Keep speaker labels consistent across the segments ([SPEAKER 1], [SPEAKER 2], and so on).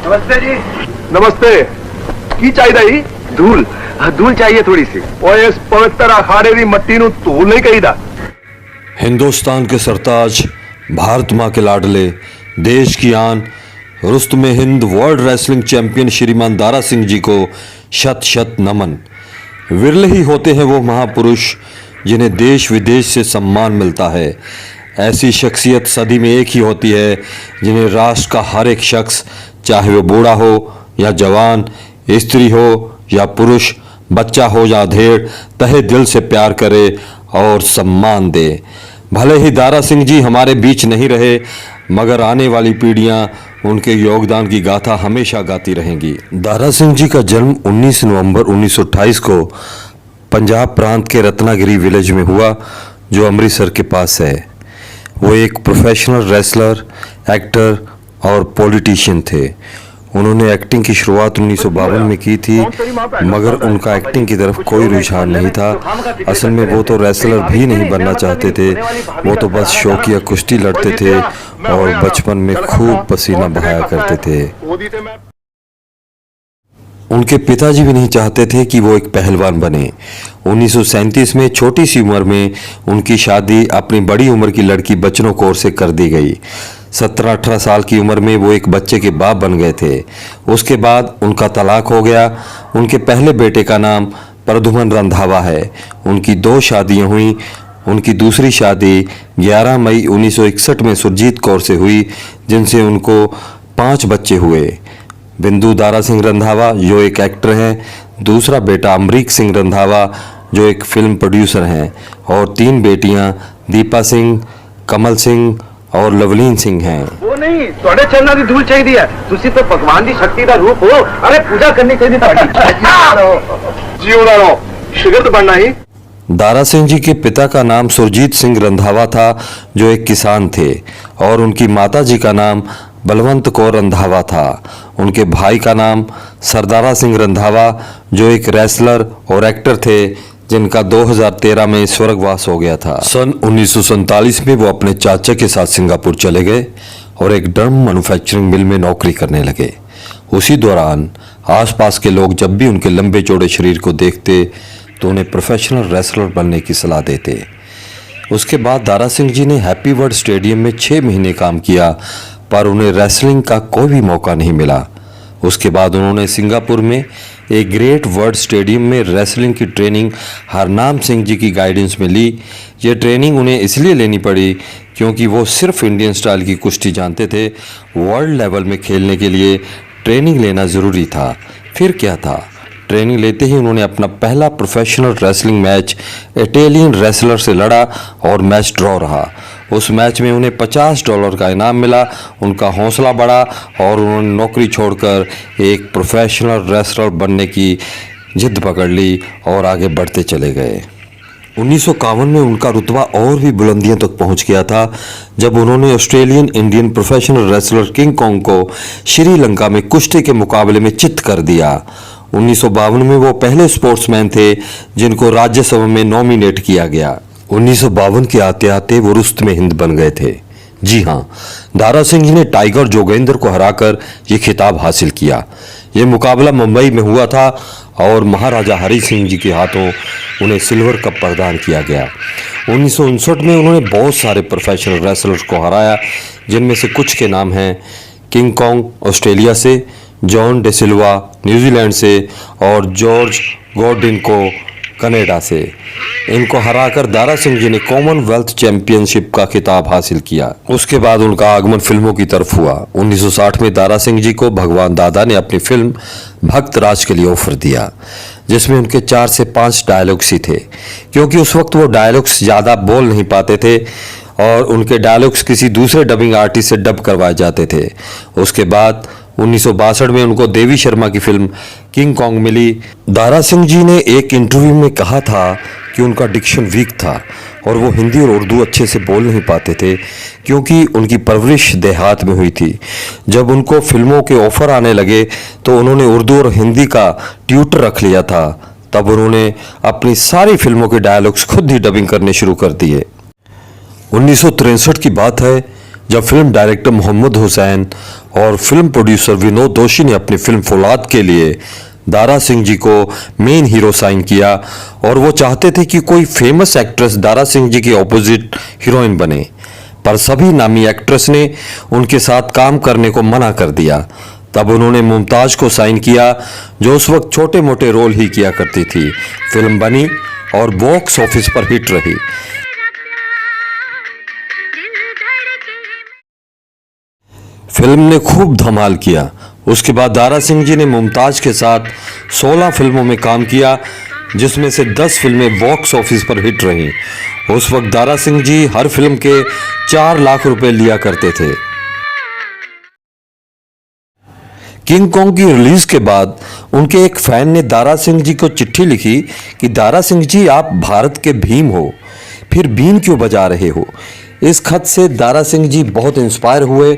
[SPEAKER 1] नमस्ते जी।
[SPEAKER 2] नमस्ते। की चाहिए?
[SPEAKER 1] धूल धूल चाहिए थोड़ी सी।
[SPEAKER 2] और इस पवित्र अखाड़े की मट्टी नूं धूल नहीं कहीदा।
[SPEAKER 3] हिंदुस्तान के सरताज, भारत माँ के लाडले, देश की आन, रुस्तमे हिंद वर्ल्ड रेसलिंग चैंपियन श्रीमान दारा सिंह जी को शत शत नमन। विरले ही होते हैं वो महापुरुष जिन्हें देश विदेश से सम्मान मिलता है। ऐसी शख्सियत सदी में एक ही होती है जिन्हें राष्ट्र का हर एक शख्स, चाहे वो बूढ़ा हो या जवान, स्त्री हो या पुरुष, बच्चा हो या अधेड़, तहे दिल से प्यार करे और सम्मान दे। भले ही दारा सिंह जी हमारे बीच नहीं रहे, मगर आने वाली पीढ़ियां उनके योगदान की गाथा हमेशा गाती रहेंगी। दारा सिंह जी का जन्म 19 नवंबर 1928 को पंजाब प्रांत के रत्नागिरी विलेज में हुआ, जो अमृतसर के पास है। वो एक प्रोफेशनल रेसलर, एक्टर और पॉलिटिशियन थे। उन्होंने एक्टिंग की शुरुआत 1952 में की थी, मगर उनका एक्टिंग की तरफ कोई रुझान नहीं था। असल में वो तो रेसलर भी नहीं बनना चाहते थे, वो तो बस शौकिया कुश्ती लड़ते थे और बचपन में खूब पसीना बहाया करते थे। उनके पिताजी भी नहीं चाहते थे कि वो एक पहलवान बने। 1937 में छोटी सी उम्र में उनकी शादी अपनी बड़ी उम्र की लड़की बचनों कौर से कर दी गई। 17-18 साल की उम्र में वो एक बच्चे के बाप बन गए थे। उसके बाद उनका तलाक हो गया। उनके पहले बेटे का नाम प्रद्युमन रंधावा है। उनकी 2 शादियां हुई। उनकी दूसरी शादी 11 मई 1961 में सुरजीत कौर से हुई, जिनसे उनको 5 बच्चे हुए। बिंदु दारा सिंह रंधावा जो एक एक्टर हैं, दूसरा बेटा अमरीक सिंह रंधावा जो एक फिल्म प्रोड्यूसर हैं, और 3 बेटियां दीपा सिंह, कमल सिंह और लवलीन सिंह हैं।
[SPEAKER 1] वो नहीं, थोड़े चरणों की धूल चाहिए। तुसी तो भगवान की शक्ति का रूप हो। अरे पूजा करनी चाहिए
[SPEAKER 2] जीवना रहो, शिगिर्द बनना ही।
[SPEAKER 3] दारा सिंह जी के पिता का नाम सुरजीत सिंह रंधावा था, जो एक किसान थे, और उनकी माता जी का नाम बलवंत कौर रंधावा था। उनके भाई का नाम सरदारा सिंह रंधावा, जो एक रेसलर और एक्टर थे, जिनका 2013 में स्वर्गवास हो गया था। सन 1947 में वो अपने चाचा के साथ सिंगापुर चले गए और एक ड्रम मैन्युफैक्चरिंग मिल में नौकरी करने लगे। उसी दौरान आसपास के लोग जब भी उनके लंबे चौड़े शरीर को देखते तो उन्हें प्रोफेशनल रेसलर बनने की सलाह देते। उसके बाद दारा सिंह जी ने हैप्पी वर्ल्ड स्टेडियम में 6 महीने काम किया, पर उन्हें रेसलिंग का कोई भी मौका नहीं मिला। उसके बाद उन्होंने सिंगापुर में एक ग्रेट वर्ल्ड स्टेडियम में रेसलिंग की ट्रेनिंग हरनाम सिंह जी की गाइडेंस में ली। ये ट्रेनिंग उन्हें इसलिए लेनी पड़ी क्योंकि वो सिर्फ इंडियन स्टाइल की कुश्ती जानते थे। वर्ल्ड लेवल में खेलने के लिए ट्रेनिंग लेना ज़रूरी था। फिर क्या था, ट्रेनिंग लेते ही उन्होंने अपना पहला professional wrestling match Italian wrestler से लड़ा और मैच ड्रॉ रहा। उस मैच में उन्हें $50 का इनाम मिला। उनका हौसला बढ़ा और उन्होंने नौकरी छोड़कर एक प्रोफेशनल रेसलर बनने की जिद पकड़ ली और आगे बढ़ते चले गए। 1951 में उनका रुतबा और भी बुलंदियों तक पहुंच गया था, जब उन्होंने Australian Indian professional wrestler king Kong को श्रीलंका में कुश्ती के मुकाबले में चित कर दिया। 1952 में वो पहले स्पोर्ट्समैन थे जिनको राज्यसभा में नॉमिनेट किया गया। 1952 के आते आते वो रुस्तमे हिंद बन गए थे। जी हाँ, दारा सिंह जी ने टाइगर जोगेंद्र को हराकर ये खिताब हासिल किया। ये मुकाबला मुंबई में हुआ था और महाराजा हरि सिंह जी के हाथों उन्हें सिल्वर कप प्रदान किया गया। 1959 में उन्होंने बहुत सारे प्रोफेशनल रेसलर्स को हराया, जिनमें से कुछ के नाम हैं किंग कॉन्ग ऑस्ट्रेलिया से, जॉन डे सिल्वा न्यूजीलैंड से और जॉर्ज गॉर्डिन को कनाडा से। इनको हराकर दारा सिंह जी ने कॉमनवेल्थ चैंपियनशिप का खिताब हासिल किया। उसके बाद उनका आगमन फिल्मों की तरफ हुआ। 1960 में दारा सिंह जी को भगवान दादा ने अपनी फिल्म भक्त राज के लिए ऑफर दिया, जिसमें उनके 4 से 5 डायलॉग्स ही थे, क्योंकि उस वक्त वो डायलॉग्स ज़्यादा बोल नहीं पाते थे और उनके डायलॉग्स किसी दूसरे डबिंग आर्टिस्ट से डब करवाए जाते थे। उसके बाद 1962 में उनको देवी शर्मा की फिल्म किंग कॉन्ग मिली। दारा सिंह जी ने एक इंटरव्यू में कहा था कि उनका डिक्शन वीक था और वो हिंदी और उर्दू अच्छे से बोल नहीं पाते थे, क्योंकि उनकी परवरिश देहात में हुई थी। जब उनको फिल्मों के ऑफर आने लगे तो उन्होंने उर्दू और हिंदी का ट्यूटर रख लिया था। तब उन्होंने अपनी सारी फिल्मों के डायलॉग्स खुद ही डबिंग करने शुरू कर दिए। 1963 की बात है, जब फिल्म डायरेक्टर मोहम्मद हुसैन और फिल्म प्रोड्यूसर विनोद दोशी ने अपनी फिल्म फौलाद के लिए दारा सिंह जी को मेन हीरो साइन किया और वो चाहते थे कि कोई फेमस एक्ट्रेस दारा सिंह जी की ऑपोजिट हीरोइन बने, पर सभी नामी एक्ट्रेस ने उनके साथ काम करने को मना कर दिया। तब उन्होंने मुमताज को साइन किया, जो उस वक्त छोटे मोटे रोल ही किया करती थी। फिल्म बनी और बॉक्स ऑफिस पर हिट रही। फिल्म ने खूब धमाल किया। उसके बाद दारा सिंह जी ने मुमताज के साथ 16 फिल्मों में काम किया, जिसमें से 10 फिल्में बॉक्स ऑफिस पर हिट रहीं। उस वक्त दारा सिंह जी हर फिल्म के 4 लाख रुपए लिया करते थे। किंग कॉन्ग की रिलीज के बाद उनके एक फैन ने दारा सिंह जी को चिट्ठी लिखी कि दारा सिंह जी, आप भारत के भीम हो, फिर बीन क्यों बजा रहे हो। इस खत से दारा सिंह जी बहुत इंस्पायर हुए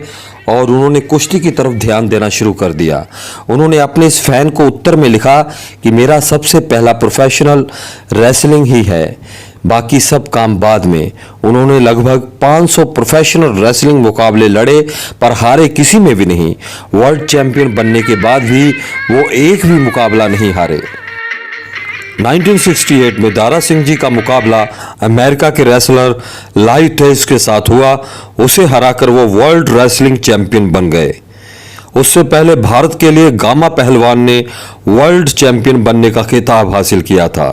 [SPEAKER 3] और उन्होंने कुश्ती की तरफ ध्यान देना शुरू कर दिया। उन्होंने अपने इस फैन को उत्तर में लिखा कि मेरा सबसे पहला प्रोफेशनल रेसलिंग ही है, बाकी सब काम बाद में। उन्होंने लगभग 500 प्रोफेशनल रेसलिंग मुकाबले लड़े, पर हारे किसी में भी नहीं। वर्ल्ड चैंपियन बनने के बाद भी वो एक भी मुकाबला नहीं हारे। 1968 में दारा सिंह जी का मुकाबला अमेरिका के रेसलर लाई टेस के साथ हुआ। उसे हराकर वो वर्ल्ड रेसलिंग चैंपियन बन गए। उससे पहले भारत के लिए गामा पहलवान ने वर्ल्ड चैंपियन बनने का खिताब हासिल किया था।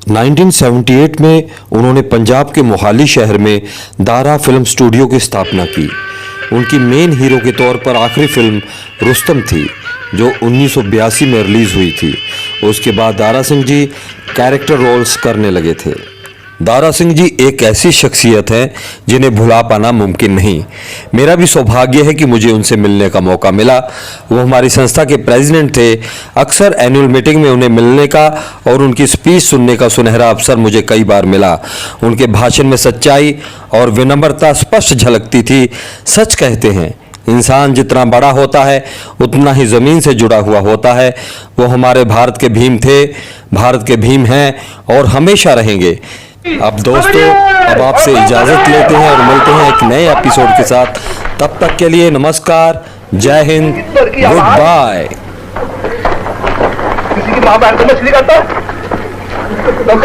[SPEAKER 3] 1978 में उन्होंने पंजाब के मोहाली शहर में दारा फिल्म स्टूडियो की स्थापना की। उनकी मेन हीरो के तौर पर आखिरी फिल्म रुस्तम थी, जो 1982 में रिलीज हुई थी। उसके बाद दारा सिंह जी कैरेक्टर रोल्स करने लगे थे। दारा सिंह जी एक ऐसी शख्सियत है जिन्हें भुला पाना मुमकिन नहीं। मेरा भी सौभाग्य है कि मुझे उनसे मिलने का मौका मिला। वो हमारी संस्था के प्रेसिडेंट थे। अक्सर एनुअल मीटिंग में उन्हें मिलने का और उनकी स्पीच सुनने का सुनहरा अवसर मुझे कई बार मिला। उनके भाषण में सच्चाई और विनम्रता स्पष्ट झलकती थी। सच कहते हैं, इंसान जितना बड़ा होता है उतना ही ज़मीन से जुड़ा हुआ होता है। वो हमारे भारत के भीम थे, भारत के भीम हैं और हमेशा रहेंगे। अब दोस्तों, अब आपसे इजाज़त लेते हैं और मिलते हैं एक नए एपिसोड के साथ। तब तक के लिए नमस्कार, जय हिंद, गुड बाय।
[SPEAKER 2] किसी की माँ बहन को मछली खाता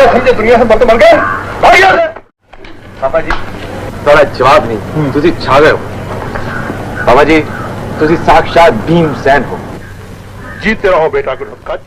[SPEAKER 2] समझे दुनिया से मत मर गए।
[SPEAKER 1] पापा जी, थोड़ा जवाब नहीं, तुझे छा गए हो। बाबा जी, तुझे साक्षात भीम सैन हो।
[SPEAKER 2] जीते रहो बेटा, गुरु कच्छ।